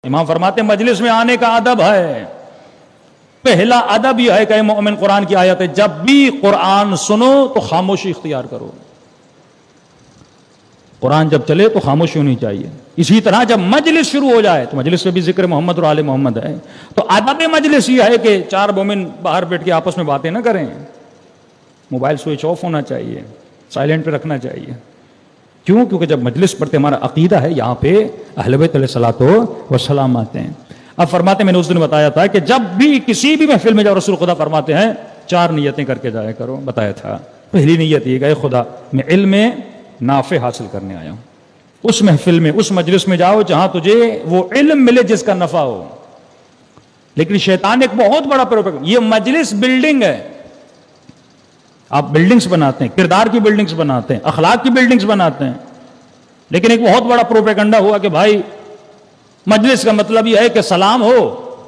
امام فرماتے ہیں مجلس میں آنے کا ادب ہے، پہلا ادب یہ ہے کہ اے مومن، قرآن کی آیت ہے، جب بھی قرآن سنو تو خاموشی اختیار کرو. قرآن جب چلے تو خاموشی ہونی چاہیے. اسی طرح جب مجلس شروع ہو جائے تو مجلس میں بھی ذکر محمد اور آل محمد ہے، تو ادب مجلس یہ ہے کہ چار مومن باہر بیٹھ کے آپس میں باتیں نہ کریں. موبائل سوئچ آف ہونا چاہیے، سائلنٹ پہ رکھنا چاہیے. کیوں؟ کیونکہ جب مجلس پڑھتے ہمارا عقیدہ ہے، یہاں پہ اہل بیت علیہ الصلوۃ والسلام آتے ہیں. اب فرماتے ہیں، میں نے اس دن بتایا تھا کہ جب بھی کسی بھی محفل میں جاؤ، رسول خدا فرماتے ہیں 4 نیتیں کر کے جایا کرو. بتایا تھا پہلی نیت یہ کہ اے خدا، میں علم نافع حاصل کرنے آیا ہوں. اس محفل میں، اس مجلس میں جاؤ جہاں تجھے وہ علم ملے جس کا نفع ہو. لیکن شیطان ایک بہت بڑا پروپیگنڈا، یہ مجلس بلڈنگ ہے. آپ بلڈنگز بناتے ہیں، کردار کی بلڈنگز بناتے ہیں، اخلاق کی بلڈنگز بناتے ہیں، لیکن ایک بہت بڑا پروپیگنڈا ہوا کہ بھائی مجلس کا مطلب یہ ہے کہ سلام ہو،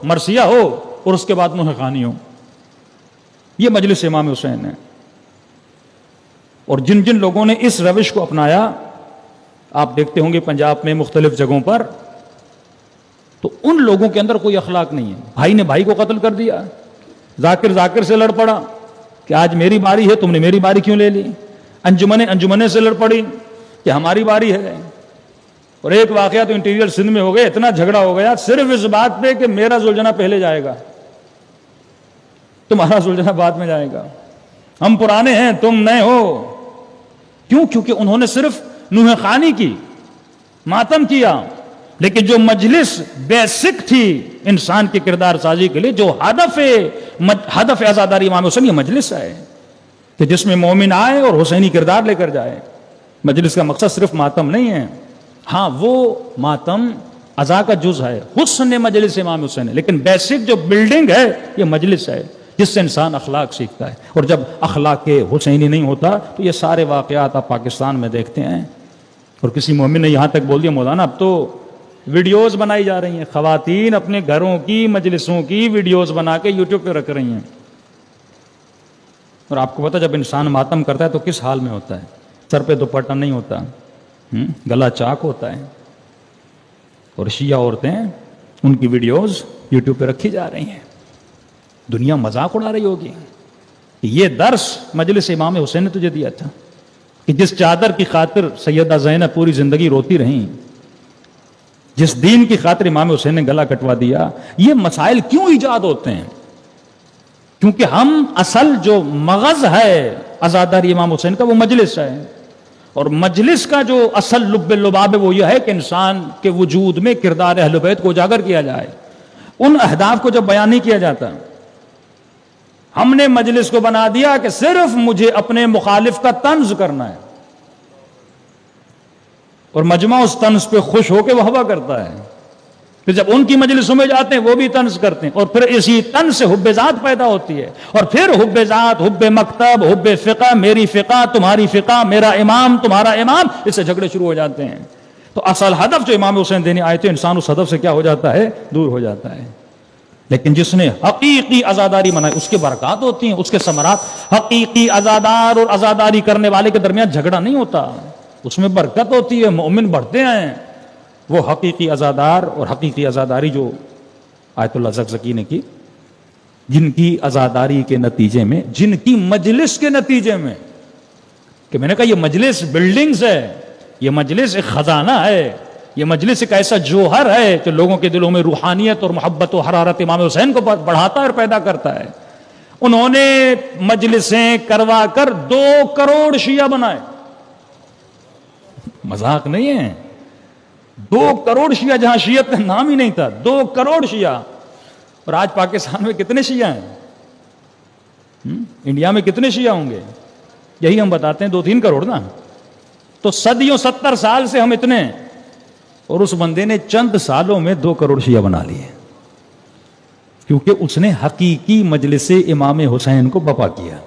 مرثیہ ہو اور اس کے بعد منہ خوانی ہو. یہ مجلس امام حسین ہے. اور جن جن لوگوں نے اس روش کو اپنایا، آپ دیکھتے ہوں گے پنجاب میں مختلف جگہوں پر، تو ان لوگوں کے اندر کوئی اخلاق نہیں ہے. بھائی نے بھائی کو قتل کر دیا، ذاکر سے لڑ پڑا کہ آج میری باری ہے، تم نے میری باری کیوں لے لی. انجمنیں سے لڑ پڑی کہ ہماری باری ہے. اور ایک واقعہ تو انٹیریئر سندھ میں ہو گیا، اتنا جھگڑا ہو گیا صرف اس بات پہ کہ میرا زلجھنا پہلے جائے گا، تمہارا زلجھنا بعد میں جائے گا، ہم پرانے ہیں تم نئے ہو. کیوں؟ کیونکہ انہوں نے صرف نوح خوانی کی، ماتم کیا. لیکن جو مجلس بیسک تھی انسان کی کردار سازی کے لیے، جو ہدف عزاداری امام حسین، یہ مجلس ہے کہ جس میں مومن آئے اور حسینی کردار لے کر جائے. مجلس کا مقصد صرف ماتم نہیں ہے. ہاں، وہ ماتم عزا کا جز ہے، حسن مجلس امام حسین ہے، لیکن بیسک جو بلڈنگ ہے یہ مجلس ہے جس سے انسان اخلاق سیکھتا ہے. اور جب اخلاق حسینی نہیں ہوتا تو یہ سارے واقعات آپ پاکستان میں دیکھتے ہیں. اور کسی مومن نے یہاں تک بول دیا، مولانا اب تو ویڈیوز بنائی جا رہی ہیں، خواتین اپنے گھروں کی مجلسوں کی ویڈیوز بنا کے یوٹیوب پہ رکھ رہی ہیں. اور آپ کو پتا جب انسان ماتم کرتا ہے تو کس حال میں ہوتا ہے؟ سر پہ دوپٹہ نہیں ہوتا، گلا چاک ہوتا ہے. اور شیعہ عورتیں ان کی ویڈیوز یوٹیوب پہ رکھی جا رہی ہیں. دنیا مذاق اڑا رہی ہوگی. یہ درس مجلس امام حسین نے تجھے دیا تھا کہ جس چادر کی خاطر سیدہ زینب پوری زندگی روتی رہیں، جس دین کی خاطر امام حسین نے گلا کٹوا دیا. یہ مسائل کیوں ایجاد ہوتے ہیں؟ کیونکہ ہم اصل جو مغز ہے عزاداری امام حسین کا وہ مجلس ہے. اور مجلس کا جو اصل لب لباب ہے وہ یہ ہے کہ انسان کے وجود میں کردار اہل بیت کو اجاگر کیا جائے. ان اہداف کو جب بیان نہیں کیا جاتا، ہم نے مجلس کو بنا دیا کہ صرف مجھے اپنے مخالف کا طنز کرنا ہے، اور مجمع اس طنز پہ خوش ہو کے وہوہ کرتا ہے. پھر جب ان کی مجلسوں میں جاتے ہیں وہ بھی طنز کرتے ہیں، اور پھر اسی طنز سے حب ذات پیدا ہوتی ہے. اور پھر حب ذات، حب مکتب، حب فقہ، میری فقہ تمہاری فقہ، میرا امام تمہارا امام، اس سے جھگڑے شروع ہو جاتے ہیں. تو اصل ہدف جو امام حسین دینے آئے تھے، انسان اس ہدف سے کیا ہو جاتا ہے؟ دور ہو جاتا ہے. لیکن جس نے حقیقی عزاداری منائی اس کے برکات ہوتی ہیں، اس کے ثمرات. حقیقی عزادار اور عزاداری کرنے والے کے درمیان جھگڑا نہیں ہوتا، اس میں برکت ہوتی ہے، مومن بڑھتے ہیں. وہ حقیقی عزادار اور حقیقی عزاداری جو آیت اللہ زکزکی نے کی، جن کی عزاداری کے نتیجے میں، جن کی مجلس کے نتیجے میں، کہ میں نے کہا یہ مجلس بلڈنگز ہے، یہ مجلس ایک خزانہ ہے، یہ مجلس ایک ایسا جوہر ہے جو لوگوں کے دلوں میں روحانیت اور محبت و حرارت امام حسین کو بڑھاتا ہے اور پیدا کرتا ہے. انہوں نے مجلسیں کروا کر 2 کروڑ شیعہ بنائے. مذاق نہیں ہے. 2 کروڑ شیعہ، جہاں شیعت کا نام ہی نہیں تھا. 2 کروڑ شیعہ. اور آج پاکستان میں کتنے شیعہ ہیں؟ انڈیا میں کتنے شیعہ ہوں گے؟ یہی ہم بتاتے ہیں 2-3 کروڑ نا. تو صدیوں 70 سال سے ہم اتنے، اور اس بندے نے چند سالوں میں 2 کروڑ شیعہ بنا لیے، کیونکہ اس نے حقیقی مجلس امام حسین کو بپا کیا.